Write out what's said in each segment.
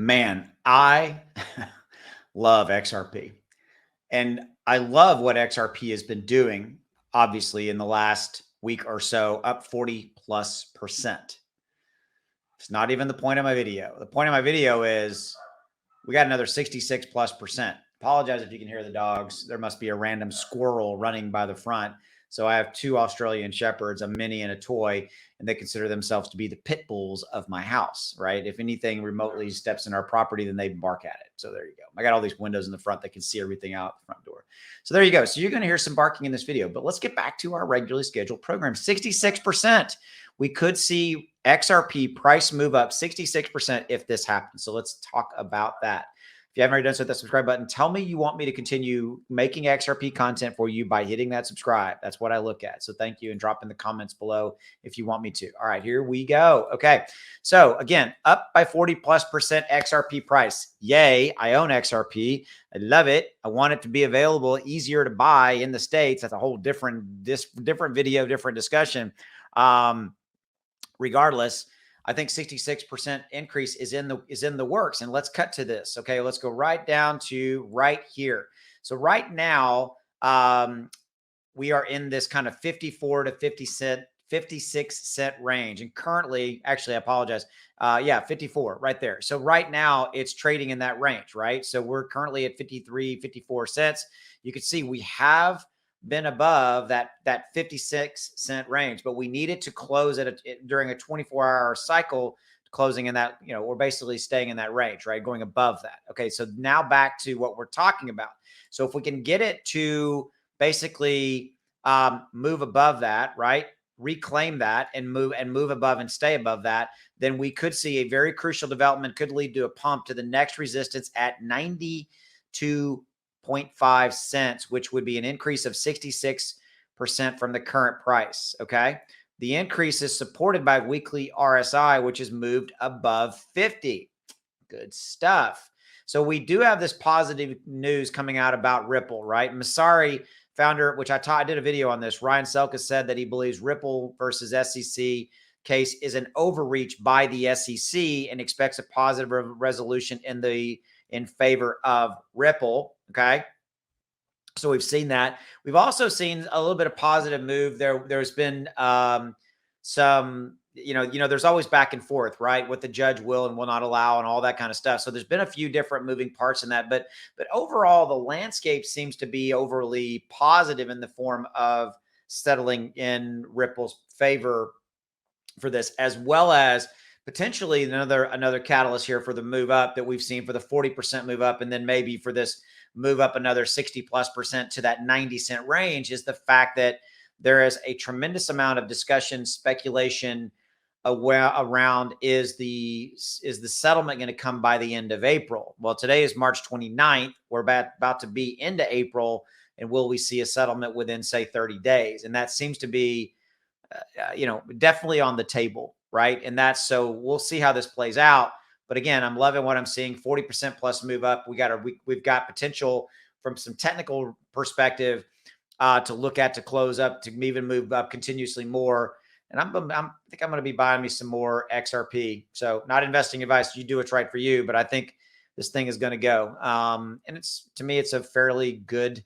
Man, I love XRP. And I love what XRP has been doing, obviously, in the last week or so, up 40+%. It's not even the point of my video. The point of my video is we got another 66+%. Apologize if you can hear the dogs. There must be a random squirrel running by the front. So I have two Australian Shepherds, a mini and a toy, and they consider themselves to be the pit bulls of my house, right? If anything remotely steps in our property, then they bark at it. So there you go. I got all these windows in the front that can see everything out the front door. So there you go. So you're going to hear some barking in this video, but let's get back to our regularly scheduled program. 66%. We could see XRP price move up 66% if this happens. So let's talk about that. If you haven't already done so, hit that subscribe button. Tell me you want me to continue making XRP content for you by hitting that subscribe. That's what I look at. So thank you, and drop in the comments below if you want me to. All right, here we go. Okay. So again, up by 40+% XRP price. Yay. I own XRP. I love it. I want it to be available, easier to buy in the States. That's a whole different video, different discussion. Regardless, I think 66% increase is in the works. And let's cut to this. Okay, let's go right down to right here. So right now, we are in this kind of 54 to 56 cent range. And currently, actually, I apologize. Yeah, 54 right there. So right now it's trading in that range, right? So we're currently at 53, 54 cents. You can see we have been above that 56 cent range, but we needed to close during a 24-hour cycle, closing in that, we're basically staying in that range, right? Going above that. Okay. So now back to what we're talking about. So if we can get it to basically move above that, right? Reclaim that and move above and stay above that, then we could see a very crucial development, could lead to a pump to the next resistance at 92.5 cents, which would be an increase of 66% from the current price. Okay. The increase is supported by weekly RSI, which has moved above 50. Good stuff. So we do have this positive news coming out about Ripple, right? Masari, founder, which I did a video on this. Ryan Selkis said that he believes Ripple versus SEC case is an overreach by the SEC and expects a positive resolution in favor of Ripple. Okay. So we've seen that. We've also seen a little bit of positive move there. There's been some, there's always back and forth, right? What the judge will and will not allow and all that kind of stuff. So there's been a few different moving parts in that, but overall the landscape seems to be overly positive in the form of settling in Ripple's favor for this, as well as potentially another catalyst here for the move up that we've seen for the 40% move up. And then maybe for this move up another 60+% to that 90 cent range is the fact that there is a tremendous amount of discussion, speculation around is the settlement going to come by the end of April? Well, today is March 29th. We're about to be into April. And will we see a settlement within, say, 30 days? And that seems to be, definitely on the table, right? And so we'll see how this plays out. But again, I'm loving what I'm seeing. 40% plus move up. We've got potential from some technical perspective to look at, to close up, to even move up continuously more. And I think I'm going to be buying me some more XRP. So not investing advice. You do what's right for you, but I think this thing is going to go. And to me, it's a fairly good,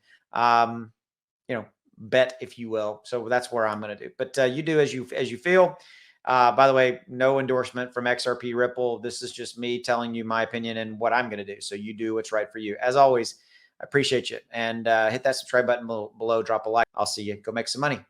bet, if you will. So that's where I'm going to do. But you do as you feel. By the way, no endorsement from XRP Ripple. This is just me telling you my opinion and what I'm going to do. So you do what's right for you. As always, I appreciate you. And hit that subscribe button below. Drop a like. I'll see you. Go make some money.